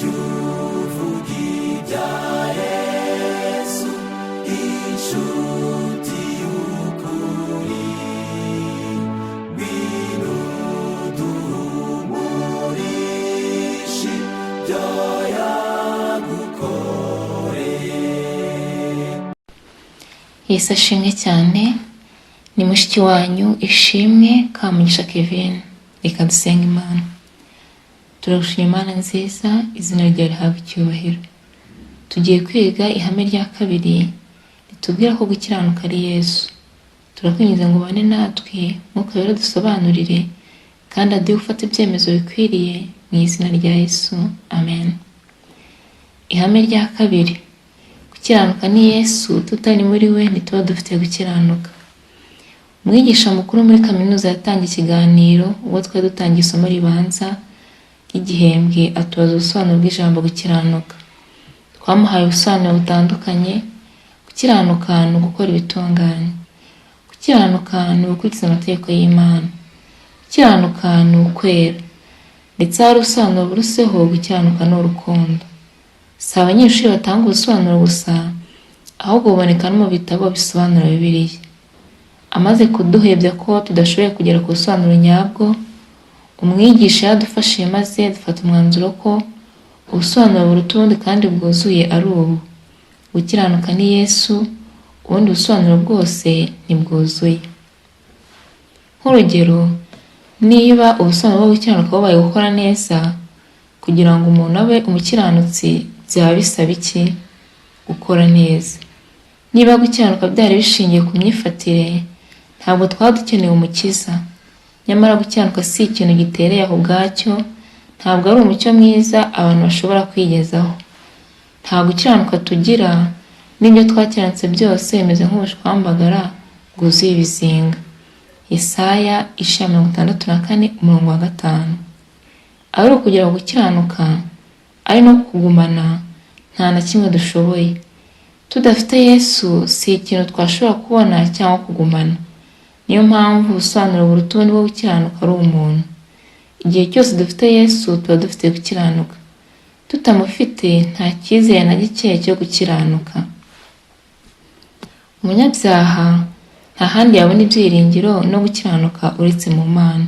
juvugibya Yesu inshuti y'ukuri binudumurishi byo yagukoreye. Yesu ashimwe cyane. Ni mushiki wanyu Ishimwe Kamugisha Kevin. Reka dusenga Imana. Turagushima Imana nziza, izina ryawe rihabwe icyubahiro. Tugiye kwiga ihame rya kabiri ritubwira ko gukiranuka ari Yesu. Turakwinginze ngo ubane natwe, Mwuka Wera dusobanurire kandi aduhe gufata ibyemezo bikwiriye mu izina rya Yesu. Amen. Ihame rya kabiri: gukiranuka ni Yesu, tutari muri we ntituba dufite gukiranuka. Umwigisha mukuru muri kaminuza yatangiye ikiganiro ubwo twari dutangiye isomo ribanza ry'igihembwe, atubaza ubusobanuro bw'ijambo gukiranuka. Twamuhaye ubusobanuro butandukanye. Gukiranuka ni ugukora ibitunganye. Gukiranuka ni ugukurikiza amategeko y'Imana. Gukiranuka ni ukwera. Ndetse hari ubusobanuro buruseho, gukiranuka ni urukundo. Si abanyeshuri batanga ubusobanuro gusa, ahubwo buboneka no mu bitabo bisobanura Bibiliya. Amaze kuduhebya ko tudashoboye kugera ku busobanuro nyabwo, umwigisha yadufashije maze dufata umwanzuro ko ubusobanuro buruta ubundi kandi bwuzuye ari ubu: gukiranuka ni Yesu, ubundi busobanuro bwose ntibwuzuye. Nk'urugero, niba ubusobanuro bwo gukiranuka bubaye gukora neza, kugira ngo umuntu abe umukiranutsi byaba bisaba iki? Gukora neza. Niba gukiranuka byari bishingiye ku myifatire, ntabwo twaba dukeneye umukiza. Nyamara gukiranuka si ikintu gitereye aho ubwacyo, ntabwo ari umucyo mwiza abantu bashobora kwigezaho. Nta gukiranuka tugira, n'ibyo twakiranutse byose bimeze nk'ubushwambagara bwuzuye ibizinga. Yesaya 64:5. Ari ukugira ngo gukiranuka ari no kugumana, nta na kimwe dushoboye. Tudafite Yesu si ikintu twashobora kubona cyangwa kugumana. Niyo mpamvu ubusobanuro buruta ubundi bwo gukiranuka ari umuntu. Igihe cyose dufite Yesu tuba dufite gukiranuka. Tutamufite nta cyizere na gike cyo gukiranuka. Umunyabyaha nta handi yabona ibyiringiro no gukiranuka uretse mu Mana.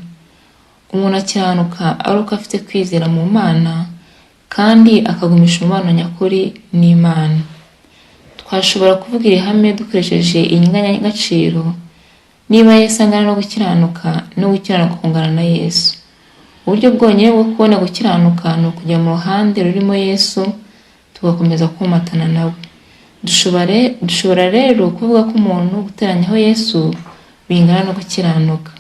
Umuntu akiranuka ari uko afite kwizera mu Mana kandi akagumisha umubano nyakuri n'Imana. Twashobora kuvuga iri hame dukoresheje inganyagaciro. Niba Yesu angana no gukiranuka kungana na Yesu. Uburyo bwonyine bwo kubona gukiranuka ni ukujya mu ruhande rurimo Yesu, tugakomeza kumatana nawe. Dushobora rero kuvuga ko umuntu guteranyaho Yesu bingana no gukiranuka.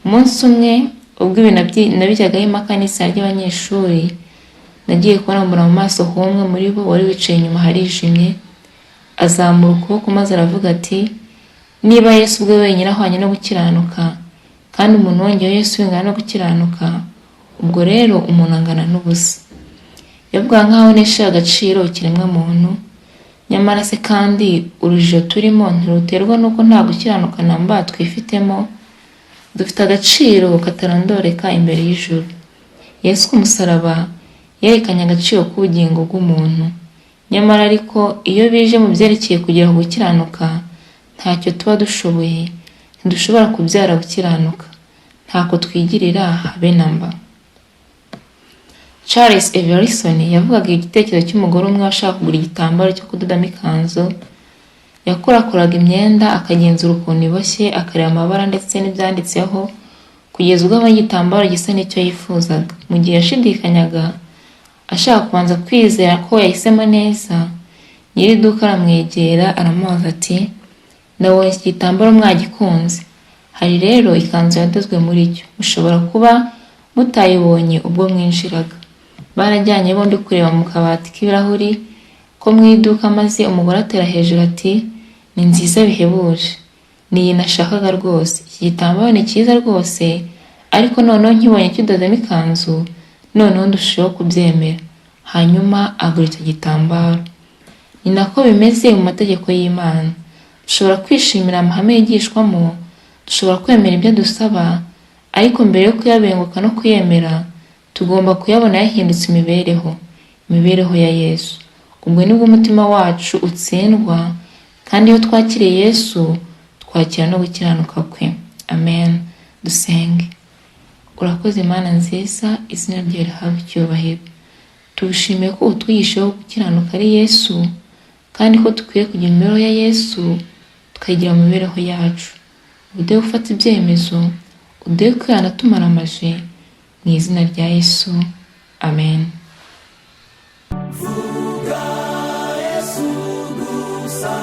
Umunsi umwe, ubwo ibi nabijyagaho impaka n'isari ry'abanyeshuri, nagiye kubona mbona mu maso h'umwe muri bo wari wicaye inyuma harijimye, azamura ukuboko maze aravuga ati: niba Yesu ubwe wenyine ahwanye no gukiranuka, kandi umuntu wongeyeho Yesu bingana no gukiranuka, ubwo rero umuntu angana n'ubusa. Yavuga nk'aho nesha agaciro ikiremwa muntu. Nyamara se kandi urujijo turimo ntiruterwa n'uko nta gukiranuka namba twifitemo. Dufite agaciro katarondoreka imbere y'ijuru. Yesu ku musaraba yerekanye agaciro k'ubugingo bw'umuntu. Nyamara ariko iyo bije mu byerekeye kugira ngo gukiranuka, ntacyo tuba dushoboye. Ntidushobora kubyara gukiranuka. Ntako twigirira habe namba. Charles Everson yavugaga igitekerezo cy'umugore umwe washaka kugura igitambaro cyo kudodamo ikanzu. Yakorakoraga imyenda, akagenzura ukuntu iboshye, akareba amabara ndetse n'ibyanditseho, kugeza ubwo abonye igitambaro gisa n'icyo yifuzaga. Mu gihe yashidikanyaga, ashaka kubanza kwizera ko yahisemo neza, nyiri iduka aramwegera aramubaza ati: ndabonye iki gitambaro mwagikunze. Hari rero ikanzu yadozwe muri cyo. Mushobora kuba mutayibonye ubwo mwinjiraga. Barajyanye bombi kureba mu kabati k'ibirahuri ko mu iduka, maze umugore atera hejuru ati: ni nziza bihebuje, niyi nashakaga rwose. Iki gitambaro ni cyiza rwose, ariko noneho nkibonye kidodemo ikanzu, noneho ndushaho kubyemera. Hanyuma agura icyo gitambaro. Ni nako bimeze mu mategeko y'Imana. Dushobora kwishimira amahame yigishwamo, dushobora kwemera ibyo dusaba, ariko mbere yo kuyabenguka no kuyemera, tugomba kuyabona yahindutse imibereho. mibereho ya Yesu. Ubwo nibwo umutima wacu utsindwa, kandi iyo twakiriye Yesu twakira no gukiranuka kwe. Amen. Dusenge. Urakoze Mana nziza, izina ryawe rihabwe icyubahiro. Tugushimiye ko utwigishaho gukiranuka ari Yesu, kandi ko dukwiye kugira imibereho ya Yesu tukayigira mu mibereho yacu. Uduhe gufata ibyemezo, uduhe kwihana tumaramaje, mu izina rya Yesu. Amen. vuga Yesu gusa